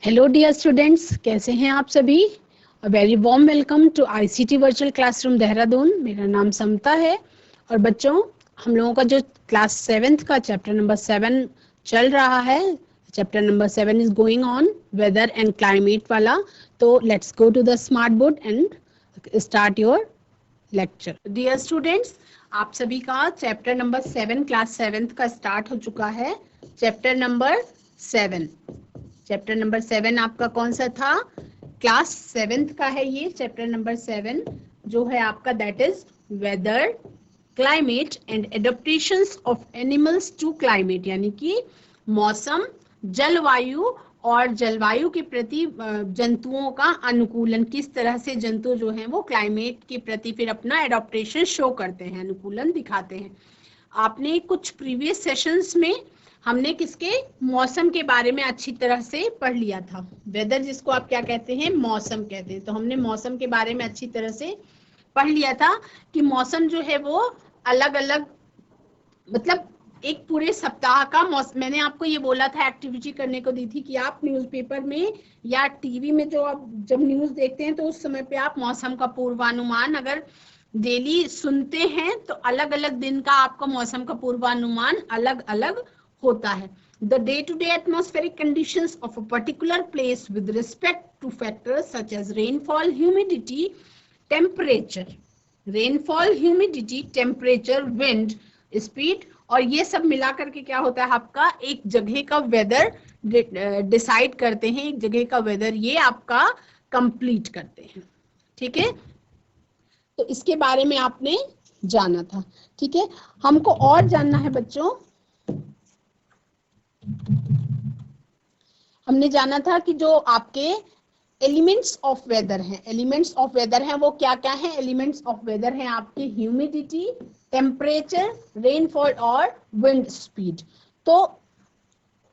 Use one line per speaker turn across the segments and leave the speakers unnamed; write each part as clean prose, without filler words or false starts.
Hello dear students, कैसे हैं आप सभी। A very warm welcome to ICT virtual classroom Dehradun. मेरा नाम समता है और बच्चों, हम लोगों का जो क्लास 7th का चैप्टर नंबर 7 चल रहा है, chapter number 7 is going on weather and climate वाला। तो let's go to the smart board and start your lecture. Dear students, आप सभी का चैप्टर नंबर 7 क्लास 7th का स्टार्ट हो चुका है। चैप्टर नंबर 7, चैप्टर नंबर 7 आपका कौन सा था? क्लास 7th का है ये चैप्टर नंबर 7 जो है आपका, that is weather, climate and adaptations of animals to climate, यानी कि मौसम, जलवायु और जलवायु के प्रति जंतुओं का अनुकूलन। किस तरह से जंतु जो हैं वो क्लाइमेट के प्रति फिर अपना एडेप्टेशन शो करते हैं, अनुकूलन दिखाते हैं। आपने कुछ प्रीवियस सेशंस में हमने किसके, मौसम के बारे में अच्छी तरह से पढ़ लिया था। वेदर जिसको आप क्या कहते हैं, मौसम कहते हैं। तो हमने मौसम के बारे में अच्छी तरह से पढ़ लिया था कि मौसम जो है वो अलग अलग, मतलब एक पूरे सप्ताह का मौसम। मैंने आपको ये बोला था, एक्टिविटी करने को दी थी कि आप न्यूज़पेपर में या टीवी में जो आप जब न्यूज़ देखते हैं तो उस समय पे आप मौसम का पूर्वानुमान अगर डेली सुनते हैं तो अलग अलग दिन का आपका मौसम का पूर्वानुमान अलग अलग होता है। The day-to-day atmospheric conditions of a particular place with respect to factors such as rainfall, humidity, temperature, wind, speed, और ये सब मिला करके क्या होता है आपका, एक जगह का वेदर डिसाइड करते हैं। एक जगह का वेदर ये आपका कंप्लीट करते हैं। ठीक है, तो इसके बारे में आपने जाना था। ठीक है, हमको और जानना है बच्चों, हमने जाना था कि जो आपके एलिमेंट्स ऑफ वेदर हैं, एलिमेंट्स ऑफ वेदर हैं वो क्या क्या हैं। एलिमेंट्स ऑफ वेदर हैं आपके ह्यूमिडिटी, टेम्परेचर, रेनफॉल और विंड स्पीड। तो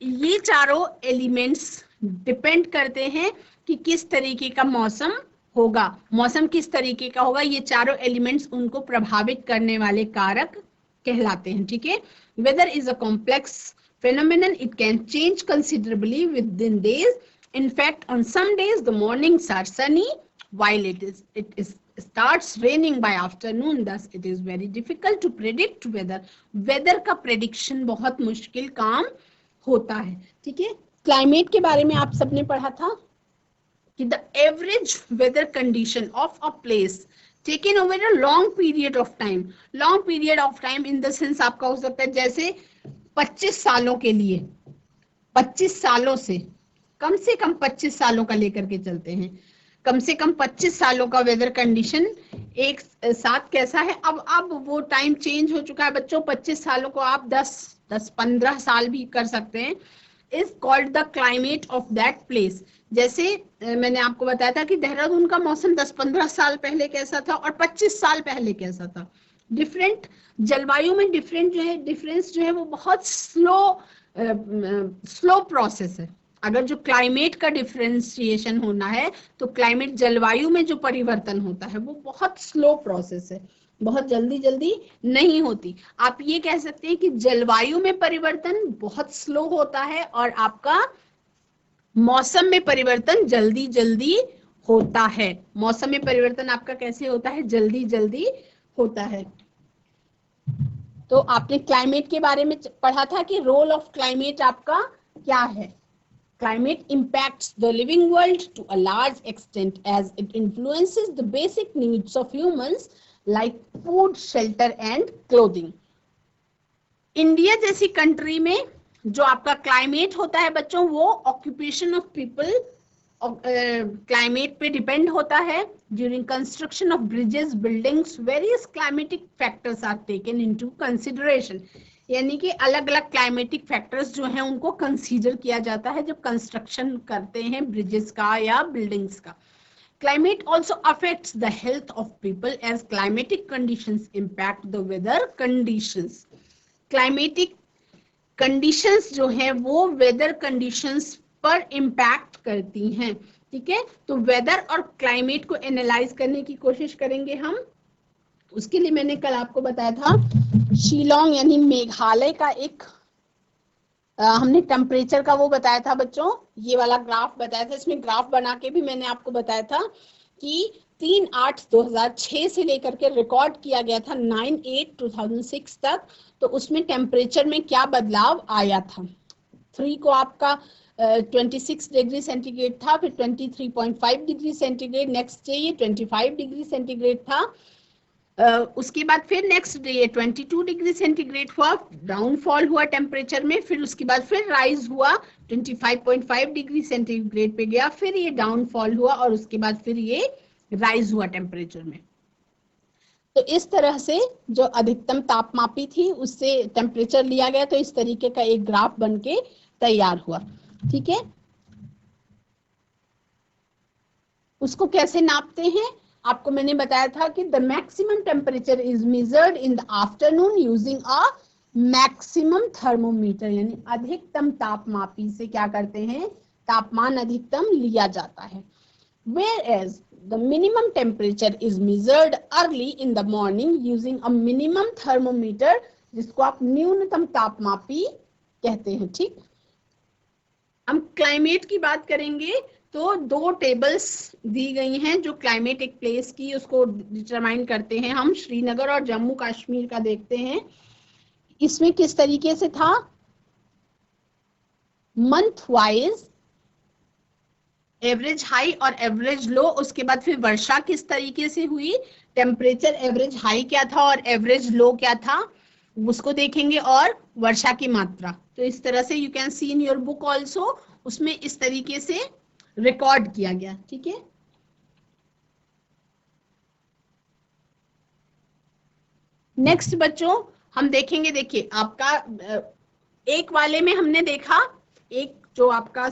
ये चारों एलिमेंट्स डिपेंड करते हैं कि किस तरीके का मौसम होगा, मौसम किस तरीके का होगा। ये चारों एलिमेंट्स उनको प्रभावित करने वाले कारक कहलाते हैं। ठीक है, weather is a complex phenomenon. It can change considerably within days. In fact, on some days the mornings are sunny while it starts raining by afternoon. Thus it is very difficult to predict weather. Weather का prediction बहुत मुश्किल काम होता है। ठीक है, climate के बारे में आप सबने पढ़ा था कि the average weather condition of a place taken over a long period of time, long period of time in the sense आपका हो सकता है जैसे 25 सालों के लिए, 25 सालों से कम 25 सालों का लेकर के चलते हैं, कम से कम 25 सालों का वेदर कंडीशन एक साथ कैसा है। अब वो टाइम चेंज हो चुका है बच्चों, 25 सालों को आप 10-15 साल भी कर सकते हैं। Is called the climate of that place. जैसे मैंने आपको बताया था कि देहरादून का मौसम 10-15 साल पहले कैसा था और 25 साल पहले कैसा था। डिफरेंट जलवायु में डिफरेंट जो है, डिफरेंस जो है वो बहुत स्लो प्रोसेस है। अगर जो क्लाइमेट का डिफरेंशिएशन होना है तो क्लाइमेट, जलवायु में जो परिवर्तन होता है वो बहुत स्लो प्रोसेस है, बहुत जल्दी जल्दी नहीं होती। आप ये कह सकते हैं कि जलवायु में परिवर्तन बहुत स्लो होता है और आपका मौसम में परिवर्तन जल्दी जल्दी होता है। मौसम में परिवर्तन आपका कैसे होता है, जल्दी जल्दी होता है। तो आपने क्लाइमेट के बारे में पढ़ा था कि रोल ऑफ क्लाइमेट आपका क्या है। Climate impacts the living world to a large extent as it influences the basic needs of humans like food, shelter and clothing. India जैसी कंट्री में जो आपका क्लाइमेट होता है बच्चों, वो ऑक्यूपेशन ऑफ पीपल क्लाइमेट पे डिपेंड होता है। During construction of bridges, buildings, various climatic factors are taken into consideration. यानी कि अलग अलग क्लाइमेटिक फैक्टर्स जो हैं उनको कंसीडर किया जाता है जब कंस्ट्रक्शन करते हैं ब्रिजेस का या बिल्डिंग्स का। Climate also affects the health of people as climatic conditions impact the weather conditions. Climatic conditions जो है वो weather conditions पर impact करती हैं। ठीक है, तो weather और climate को एनालाइज करने की कोशिश करेंगे हम। उसके लिए मैंने कल आपको बताया था शिलोंग यानी मेघालय का एक हमने टेम्परेचर का वो बताया था बच्चों, ये वाला ग्राफ बताया था, इसमें ग्राफ बना के भी मैंने आपको बताया था कि 3/8/2006 से लेकर के रिकॉर्ड किया गया था 9/8/2006 तक, तो उसमें टेम्परेचर में क्या बदलाव आया था। 3 को आपका 26 डिग्री सेंटीग्रेड था, फिर 23.5 डिग्री सेंटीग्रेड, नेक्स्ट डे ये 25 डिग्री सेंटीग्रेड था, उसके बाद फिर नेक्स्ट डे ये 22 डिग्री सेंटीग्रेड हुआ, डाउनफॉल हुआ टेम्परेचर में, फिर उसके बाद फिर राइज हुआ 25.5 डिग्री सेंटीग्रेड पे गया, फिर ये डाउनफॉल हुआ और उसके बाद फिर ये राइज हुआ टेम्परेचर में। तो इस तरह से जो अधिकतम तापमापी थी उससे टेम्परेचर लिया गया, तो इस तरीके का एक ग्राफ बनके तैयार हुआ। ठीक है, उसको कैसे नापते हैं आपको मैंने बताया था कि the maximum temperature is measured in the afternoon using a maximum thermometer, यानी अधिकतम तापमापी से क्या करते हैं, तापमान अधिकतम लिया जाता है। Whereas the minimum temperature is measured early in the morning using a minimum thermometer, जिसको आप न्यूनतम तापमापी कहते हैं। ठीक, हम क्लाइमेट की बात करेंगे तो 2 टेबल्स दी गई हैं जो क्लाइमेट एक प्लेस की उसको डिटरमाइन करते हैं। हम श्रीनगर और जम्मू कश्मीर का देखते हैं, इसमें किस तरीके से था, मंथ वाइज एवरेज हाई और एवरेज लो, उसके बाद फिर वर्षा किस तरीके से हुई, टेम्परेचर एवरेज हाई क्या था और एवरेज लो क्या था उसको देखेंगे, और वर्षा की मात्रा। तो इस तरह से you can see in your book also, उसमें इस तरीके से रिकॉर्ड किया गया। ठीक है, नेक्स्ट बच्चों हम देखेंगे, देखिए आपका एक वाले में हमने देखा, एक जो आपका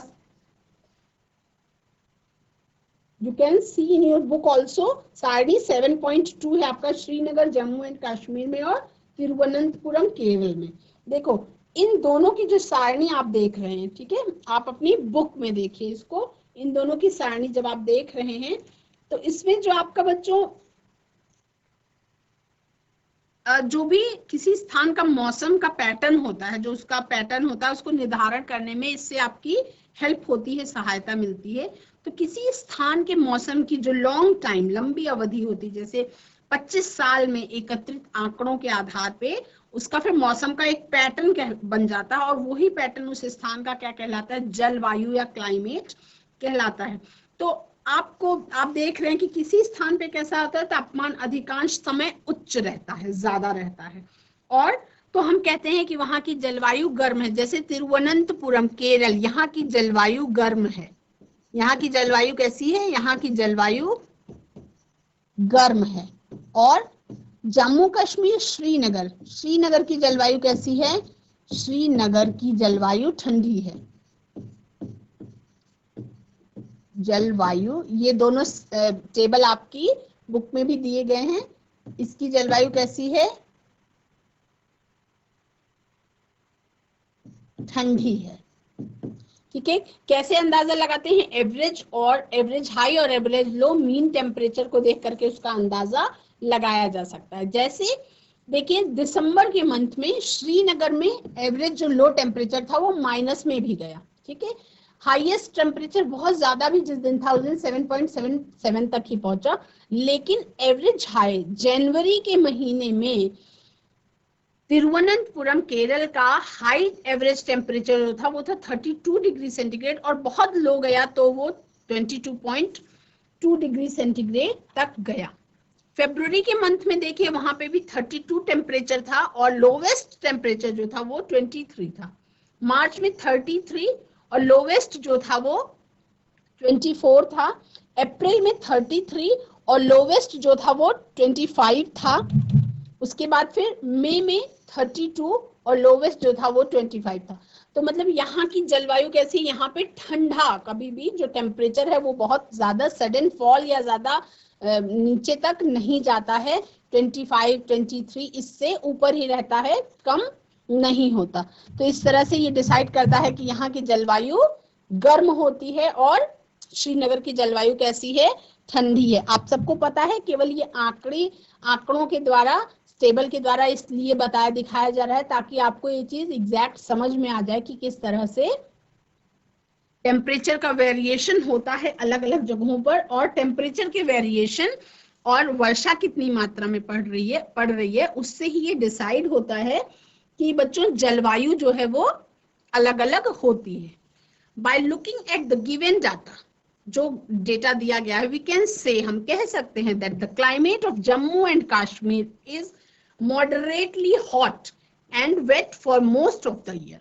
you can see in your book also, सारणी 7.2 है आपका, श्रीनगर जम्मू एंड कश्मीर में और तिरुवनंतपुरम केरल में। देखो इन दोनों की जो सारणी आप देख रहे हैं, ठीक है, आप अपनी बुक में देखिए इसको, इन दोनों की सारणी जब आप देख रहे हैं तो इसमें जो आपका बच्चों जो भी किसी स्थान का मौसम का पैटर्न होता है, जो उसका पैटर्न होता है उसको निर्धारण करने में इससे आपकी हेल्प होती है, सहायता मिलती है। तो किसी स्थान के मौसम की जो लॉन्ग टाइम, लंबी अवधि होती है, जैसे 25 साल में एकत्रित आंकड़ों के आधार पे उसका फिर मौसम का एक पैटर्न बन जाता है, और वही पैटर्न उस स्थान का क्या कहलाता है, जलवायु या क्लाइमेट कहलाता है। तो आप देख रहे हैं कि किसी स्थान पे कैसा होता है, तापमान अधिकांश समय उच्च रहता है, ज्यादा रहता है, और तो हम कहते हैं कि वहां की जलवायु गर्म है। जैसे तिरुवनंतपुरम केरल, यहाँ की जलवायु गर्म है। यहाँ की जलवायु कैसी है, यहाँ की जलवायु गर्म है। और जम्मू कश्मीर श्रीनगर, श्रीनगर की जलवायु कैसी है, श्रीनगर की जलवायु ठंडी है। जलवायु, ये दोनों टेबल आपकी बुक में भी दिए गए हैं, इसकी जलवायु कैसी है, ठंडी है। ठीक है, कैसे अंदाजा लगाते हैं, एवरेज और एवरेज हाई और एवरेज लो, मीन टेम्परेचर को देख करके उसका अंदाजा लगाया जा सकता है। जैसे देखिए दिसंबर के मंथ में श्रीनगर में एवरेज जो लो टेम्परेचर था वो माइनस में भी गया। ठीक है, हाईएस्ट टेम्परेचर बहुत ज्यादा भी जिस दिन था उस दिन 7.77 तक ही पहुंचा, लेकिन एवरेज हाई जनवरी के महीने में तिरुवनंतपुरम केरल का हाई एवरेज टेम्परेचर जो था वो था 32 डिग्री सेंटीग्रेड, और बहुत लो गया तो वो 22.2 डिग्री सेंटीग्रेड तक गया। फरवरी के मंथ में देखिए वहां पे भी 32 टेम्परेचर था और लोवेस्ट टेम्परेचर जो था वो 23 था। मार्च में 33 और लोवेस्ट जो था वो 24 था। अप्रैल में 33 और लोवेस्ट जो था वो 25 था। उसके बाद फिर मई में 32 और लोवेस्ट जो था वो 25 था। तो मतलब यहाँ की जलवायु कैसी, यहाँ पे ठंडा, कभी भी जो टेम्परेचर है वो बहुत ज्यादा सडन फॉल या ज्यादा नीचे तक नहीं जाता है, 25, 23 इससे ऊपर ही रहता है, कम नहीं होता। तो इस तरह से ये डिसाइड करता है कि यहाँ की जलवायु गर्म होती है और श्रीनगर की जलवायु कैसी है, ठंडी है। आप सबको पता है, केवल ये आंकड़ों के द्वारा टेबल के द्वारा इसलिए बताया दिखाया जा रहा है ताकि आपको ये चीज एग्जैक्ट समझ में आ जाए कि किस तरह से टेम्परेचर का वेरिएशन होता है अलग अलग जगहों पर, और टेम्परेचर के वेरिएशन और वर्षा कितनी मात्रा में पड़ रही है उससे ही ये डिसाइड होता है कि बच्चों जलवायु जो है वो अलग अलग होती है। Bye looking at the given data, जो डेटा दिया गया है, वी कैन से, हम कह सकते हैं that the climate of Jammu and Kashmir is moderately hot and wet for most of the year.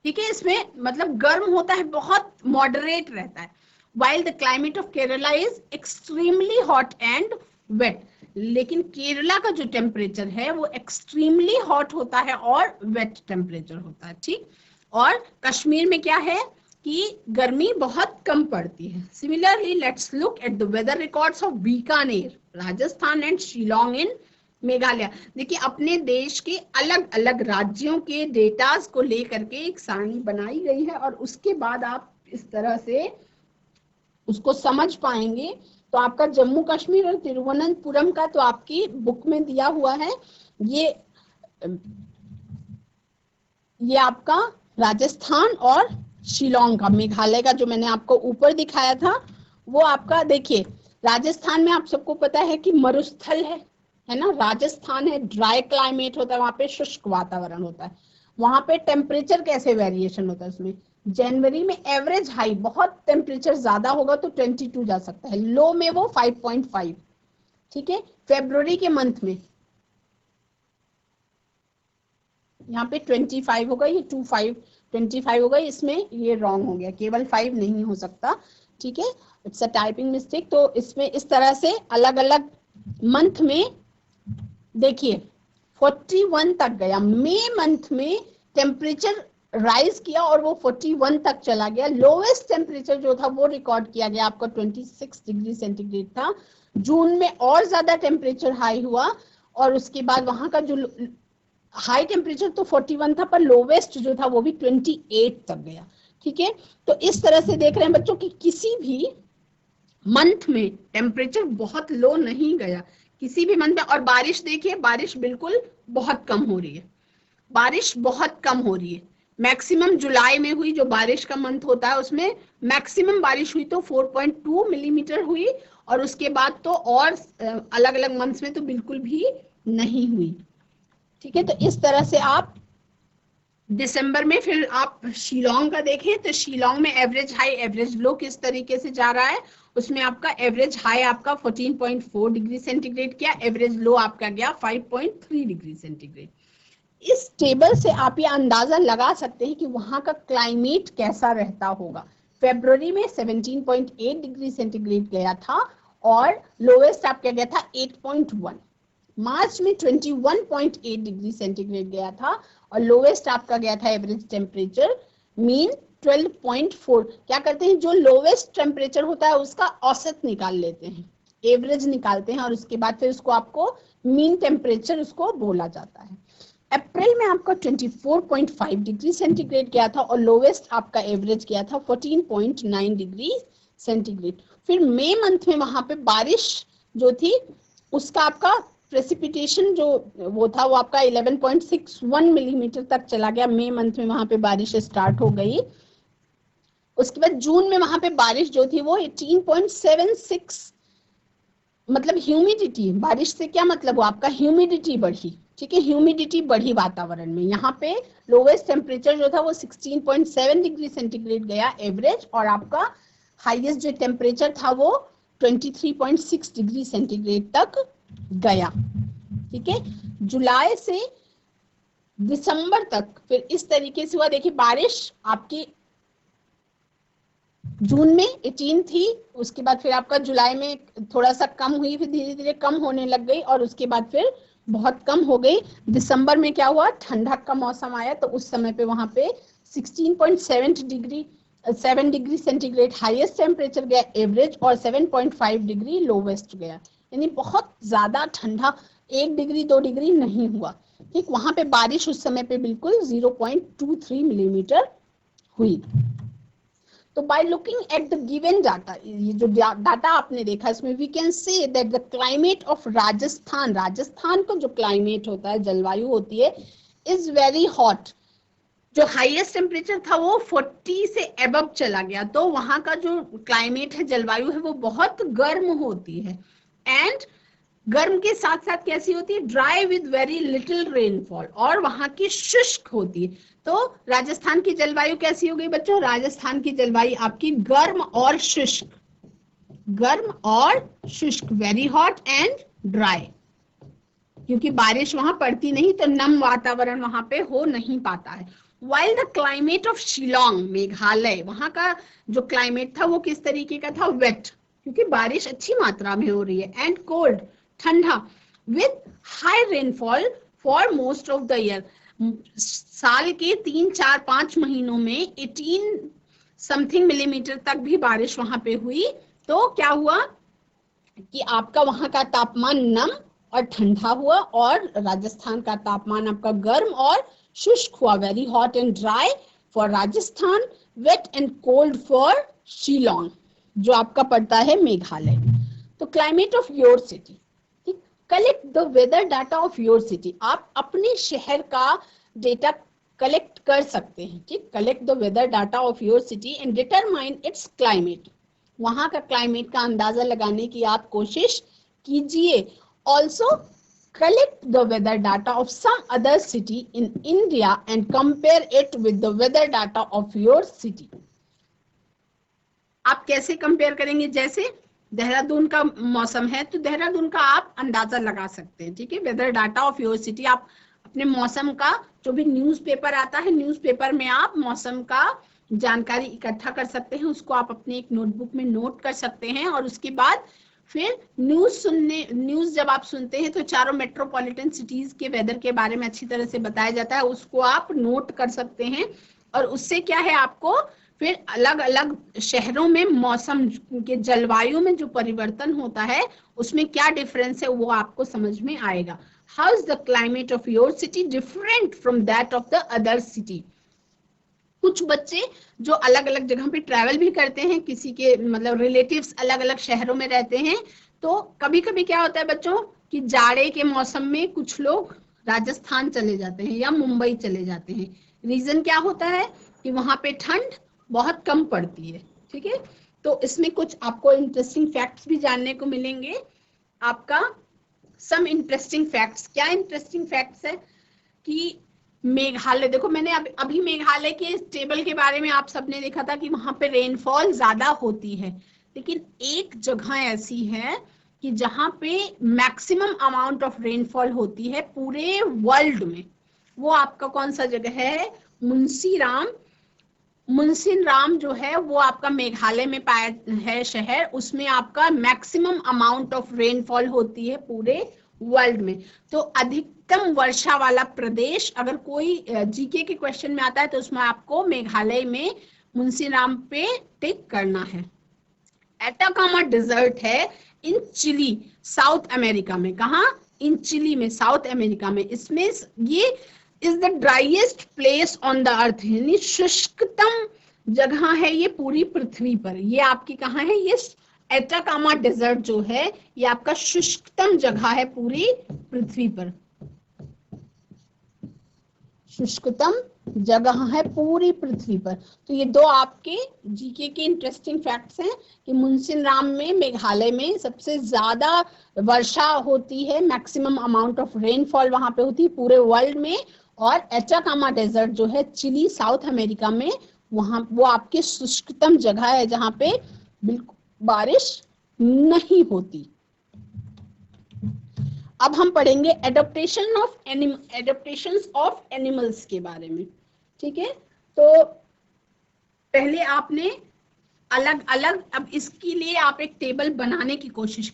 ठीक है, इसमें मतलब गर्म होता है, बहुत मॉडरेट रहता है। while the climate of Kerala is extremely hot and wet, लेकिन केरला का जो टेम्परेचर है वो एक्सट्रीमली हॉट होता है और वेट टेम्परेचर होता है। ठीक, और कश्मीर में क्या है कि गर्मी बहुत कम पड़ती है। Similarly let's look at the weather records of Bikaner, Rajasthan and Shillong in Meghalaya. देखिए, अपने देश के अलग अलग राज्यों के डेटास को लेकर के एक सारणी बनाई गई है और उसके बाद आप इस तरह से उसको समझ पाएंगे। तो आपका जम्मू कश्मीर और तिरुवनंतपुरम का तो आपकी बुक में दिया हुआ है, ये आपका राजस्थान और शिलोंग का, मेघालय का जो मैंने आपको ऊपर दिखाया था वो आपका, देखिए राजस्थान में आप सबको पता है कि मरुस्थल है ना, राजस्थान है, ड्राई क्लाइमेट होता है, वहां पे शुष्क वातावरण होता है। वहां पे टेम्परेचर कैसे वेरिएशन होता है, उसमें जनवरी में एवरेज हाई, बहुत टेम्परेचर ज्यादा होगा तो 22 जा सकता है, लो में वो 5.5। ठीक है, फरवरी के मंथ में यहाँ पे 25 होगा, ये 25 होगा, इसमें ये रॉन्ग हो गया, केवल 5 नहीं हो सकता। ठीक है, इट्स अ टाइपिंग मिस्टेक। तो इसमें इस तरह से अलग अलग मंथ में देखिए 41 तक गया, मई मंथ में टेम्परेचर राइज किया और वो 41 तक चला गया। लोवेस्ट टेम्परेचर जो था वो रिकॉर्ड किया गया आपका 26 डिग्री सेंटीग्रेड था। जून में और ज्यादा टेम्परेचर हाई हुआ और उसके बाद वहां का जो हाई टेम्परेचर तो 41 था पर लोवेस्ट जो था वो भी 28 तक गया। ठीक है, तो इस तरह से देख रहे हैं बच्चों कि किसी भी मंथ में टेम्परेचर बहुत लो नहीं गया, किसी भी मंथ में। और बारिश देखिए, बारिश बिल्कुल बहुत कम हो रही है, बारिश बहुत कम हो रही है। मैक्सिमम जुलाई में हुई, जो बारिश का मंथ होता है उसमें मैक्सिमम बारिश हुई तो 4.2 मिलीमीटर हुई, और उसके बाद तो और अलग अलग मंथ्स में तो बिल्कुल भी नहीं हुई। ठीक है, तो इस तरह से आप दिसंबर में फिर आप शिलोंग का देखें तो शिलोंग में एवरेज हाई एवरेज लो किस तरीके से जा रहा है, उसमें आपका एवरेज हाई आपका 14.4 डिग्री सेंटीग्रेड किया, एवरेज लो आपका गया 5.3 डिग्री सेंटीग्रेड। इस टेबल से आप ये अंदाजा लगा सकते हैं कि वहां का क्लाइमेट कैसा रहता होगा। फरवरी में 17.8 डिग्री सेंटीग्रेड गया था और लोवेस्ट आपका गया था 8.1। मार्च में 21.8 डिग्री सेंटीग्रेड गया था और लोवेस्ट आपका गया था एवरेज टेम्परेचर मीन 12.4। क्या करते हैं, जो लोवेस्ट टेम्परेचर होता है उसका औसत निकाल लेते हैं, एवरेज निकालते हैं और उसके बाद फिर उसको आपको मीन टेम्परेचर उसको बोला जाता है। अप्रैल में आपका 24.5 डिग्री सेंटीग्रेड गया था और लोवेस्ट आपका एवरेज गया था 14.9 डिग्री सेंटीग्रेड। फिर मई मंथ में वहां पे बारिश जो थी उसका आपका प्रेसिपिटेशन जो वो था वो आपका 11.61 मिलीमीटर तक चला गया, मई मंथ में वहां पे बारिश स्टार्ट हो गई। उसके बाद जून में वहां पे बारिश जो थी वो 18.76, मतलब ह्यूमिडिटी, बारिश से क्या मतलब वो आपका ह्यूमिडिटी बढ़ी। ठीक है, ह्यूमिडिटी बढ़ी वातावरण में। यहाँ पे लोवेस्ट टेम्परेचर जो था वो 16.7 डिग्री सेंटीग्रेड गया एवरेज, और आपका हाईएस्ट जो टेम्परेचर था वो 23.6 डिग्री सेंटीग्रेड तक गया। ठीक है, जुलाई से दिसंबर तक फिर इस तरीके से हुआ। देखिए, बारिश आपकी जून में 18 थी, उसके बाद फिर आपका जुलाई में थोड़ा सा कम हुई, फिर धीरे धीरे कम होने लग गई और उसके बाद फिर बहुत कम हो गई। दिसंबर में क्या हुआ, ठंडक का मौसम आया तो उस समय पे वहां पे 16.7 डिग्री सेंटीग्रेड हाईएस्ट टेम्परेचर गया एवरेज और 7.5 डिग्री लोवेस्ट गया, यानी बहुत ज्यादा ठंडा 1 डिग्री 2 डिग्री नहीं हुआ। ठीक, वहां पे बारिश उस समय पे बिल्कुल 0.23 मिलीमीटर हुई। तो by looking at the given data, ये जो डाटा आपने देखा इसमें we can say that the climate of Rajasthan, Rajasthan का जो क्लाइमेट होता है, जलवायु होती है, इज वेरी हॉट। जो हाईएस्ट टेम्परेचर था वो 40 से अबव चला गया, तो वहां का जो क्लाइमेट है, जलवायु है, वो बहुत गर्म होती है। एंड गर्म के साथ साथ कैसी होती है, dry with very little rainfall, और वहां की शुष्क होती है। तो राजस्थान की जलवायु कैसी हो गई बच्चों, राजस्थान की जलवायु आपकी गर्म और शुष्क, गर्म और शुष्क, वेरी हॉट एंड ड्राई, क्योंकि बारिश वहां पड़ती नहीं, तो नम वातावरण वहां पे हो नहीं पाता है। While the climate of Shillong, Meghalaya, वहां का जो क्लाइमेट था वो किस तरीके का था, वेट, क्योंकि बारिश अच्छी मात्रा में हो रही है, एंड कोल्ड, ठंडा, with high rainfall for most of the year, साल के 3, 4, 5 महीनों में 18 समथिंग मिलीमीटर तक भी बारिश वहां पे हुई। तो क्या हुआ कि आपका वहां का तापमान नम और ठंडा हुआ, और राजस्थान का तापमान आपका गर्म और शुष्क हुआ, very hot and dry for Rajasthan, wet and cold for Shillong, जो आपका पड़ता है मेघालय। तो climate of your city, collect the weather data of your city, आप अपने शहर का डेटा कलेक्ट कर सकते हैं, ठीक, collect the weather data of your city and determine its climate, वहां का क्लाइमेट का अंदाजा लगाने की आप कोशिश कीजिए। Also collect the weather data of some other city in India and compare it with the weather data of your city. आप कैसे कंपेयर करेंगे, जैसे देहरादून का मौसम है तो देहरादून का आप अंदाजा लगा सकते हैं, ठीक है, weather data of your city, आप अपने मौसम का जो भी न्यूज़पेपर आता है, न्यूज़पेपर में आप मौसम का जानकारी इकट्ठा कर सकते हैं, उसको आप अपने एक नोटबुक में नोट कर सकते हैं, और उसके बाद फिर न्यूज जब आप सुनते हैं तो चारों मेट्रोपॉलिटन सिटीज के वेदर के बारे में अच्छी तरह से बताया जाता है, उसको आप नोट कर सकते हैं, और उससे क्या है, आपको फिर अलग अलग शहरों में मौसम के जलवायु में जो परिवर्तन होता है उसमें क्या डिफरेंस है वो आपको समझ में आएगा। How is the climate of your city different from that of the other city. कुछ बच्चे जो अलग अलग जगह पे ट्रैवल भी करते हैं, किसी के मतलब रिलेटिव्स अलग अलग शहरों में रहते हैं, तो कभी कभी क्या होता है बच्चों कि जाड़े के मौसम में कुछ लोग राजस्थान चले जाते हैं या मुंबई चले जाते हैं। रीजन क्या होता है कि वहां पे ठंड बहुत कम पड़ती है, ठीक है। तो इसमें कुछ आपको इंटरेस्टिंग फैक्ट्स भी जानने को मिलेंगे। आपका सम इंटरेस्टिंग फैक्ट्स, क्या इंटरेस्टिंग फैक्ट्स है कि मेघालय, देखो मैंने अभी मेघालय के टेबल के बारे में आप सबने देखा था कि वहां पे रेनफॉल ज्यादा होती है, लेकिन एक जगह ऐसी है कि जहां पे मैक्सिमम अमाउंट ऑफ रेनफॉल होती है पूरे वर्ल्ड में। वो आपका कौन सा जगह है, मुंसिनराम जो है वो आपका मेघालय में पाया है शहर, उसमें आपका मैक्सिमम अमाउंट ऑफ रेनफॉल होती है पूरे वर्ल्ड में। तो अधिकतम वर्षा वाला प्रदेश अगर कोई जीके के क्वेश्चन में आता है तो उसमें आपको मेघालय में मुंसिनराम पे टिक करना है। एटाकामा डिजर्ट है इन चिली, साउथ अमेरिका में। कहा, इन चिली में, साउथ अमेरिका में। इसमें ये is the driest place on the earth, यानी शुष्कतम जगह है ये पूरी पृथ्वी पर। ये आपकी कहाँ है, ये एटाकामा डेजर्ट जो है ये आपका शुष्कतम जगह है पूरी पृथ्वी पर, शुष्कतम जगह है पूरी पृथ्वी पर। तो ये दो आपके जीके के इंटरेस्टिंग फैक्ट्स हैं कि मुंसिनराम में, मेघालय में सबसे ज्यादा वर्षा होती है, मैक्सिमम अमाउंट ऑफ रेनफॉल वहां पे होती है पूरे वर्ल्ड में, और एटाकामा डेजर्ट जो है चिली, साउथ अमेरिका में, वहां वो आपकी शुष्कतम जगह है जहां पे बिल्कुल बारिश नहीं होती। अब हम पढ़ेंगे एडेप्टेशंस ऑफ एनिमल्स के बारे में, ठीक है। तो पहले आपने अलग अलग, अब इसके लिए आप एक टेबल बनाने की कोशिश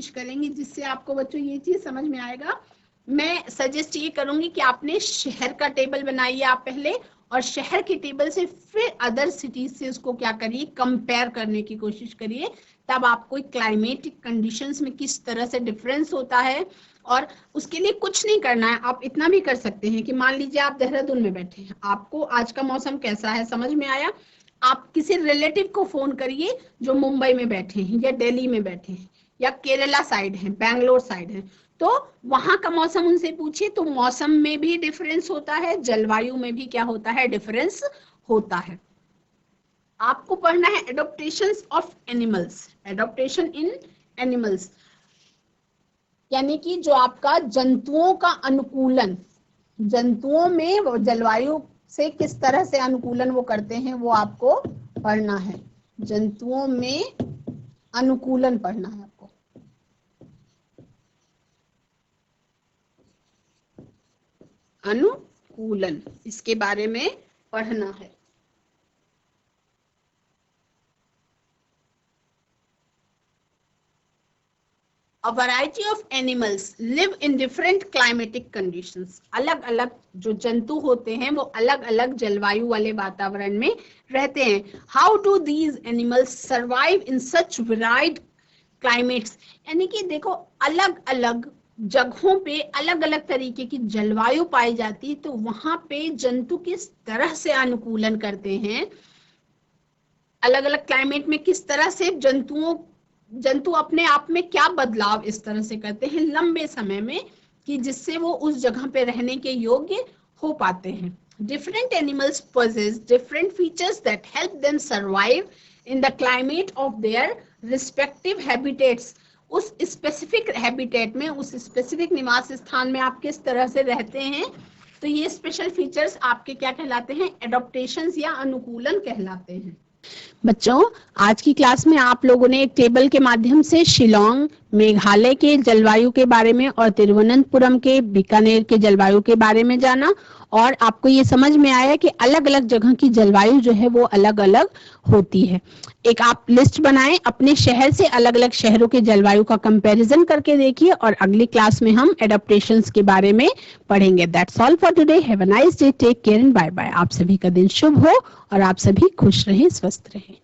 करेंगे, जिससे आपको बच्चों ये चीज समझ में आएगा। मैं सजेस्ट ये करूंगी कि आपने शहर का टेबल बनाइए आप पहले, और शहर के टेबल से फिर अदर सिटीज से उसको क्या करिए, कंपेयर करने की कोशिश करिए। तब आपको क्लाइमेटिक कंडीशंस में किस तरह से डिफरेंस होता है, और उसके लिए कुछ नहीं करना है। आप इतना भी कर सकते हैं कि मान लीजिए आप देहरादून में बैठे हैं, आपको आज का मौसम कैसा है समझ में आया, आप किसी रिलेटिव को फोन करिए जो मुंबई में बैठे हैं या दिल्ली में बैठे हैं या केरला साइड है, बैंगलोर साइड है, तो वहां का मौसम उनसे पूछिए, तो मौसम में भी डिफरेंस होता है, जलवायु में भी क्या होता है, डिफरेंस होता है। आपको पढ़ना है adaptations of animals, adaptation in animals, यानी कि जो आपका जंतुओं का अनुकूलन, जंतुओं में वो जलवायु से किस तरह से अनुकूलन वो करते हैं वो आपको पढ़ना है। जंतुओं में अनुकूलन पढ़ना है आपको। अनुकूलन, इसके बारे में पढ़ना है। A variety of animals live in different climatic conditions. अलग अलग जो जंतु होते हैं वो अलग अलग जलवायु वाले वातावरण में रहते हैं। How do these animals survive in such varied climates? यानी कि देखो अलग अलग जगहों पे अलग अलग तरीके की जलवायु पाई जाती है, तो वहां पे जंतु किस तरह से अनुकूलन करते हैं, अलग अलग क्लाइमेट में किस तरह से जंतु अपने आप में क्या बदलाव इस तरह से करते हैं लंबे समय में कि जिससे वो उस जगह पे रहने के योग्य हो पाते हैं। Different animals possess different features that help them survive in the climate of their respective habitats. उस स्पेसिफिक हैबिटेट में, उस स्पेसिफिक निवास स्थान में आप किस तरह से रहते हैं, तो ये स्पेशल फीचर्स आपके क्या कहलाते हैं, एडॉप्टेशंस या अनुकूलन कहलाते हैं। बच्चों, आज की क्लास में आप लोगों ने एक टेबल के माध्यम से शिलोंग, मेघालय के जलवायु के बारे में और तिरुवनंतपुरम के, बीकानेर के जलवायु के बारे में जाना, और आपको ये समझ में आया कि अलग अलग जगह की जलवायु जो है वो अलग अलग होती है। एक आप लिस्ट बनाएं, अपने शहर से अलग अलग शहरों के जलवायु का कंपैरिजन करके देखिए, और अगली क्लास में हम एडेप्टेशंस के बारे में पढ़ेंगे। That's all for today. Have a nice day, take care and bye bye. आप सभी का दिन शुभ हो और आप सभी खुश रहें, स्वस्थ रहें।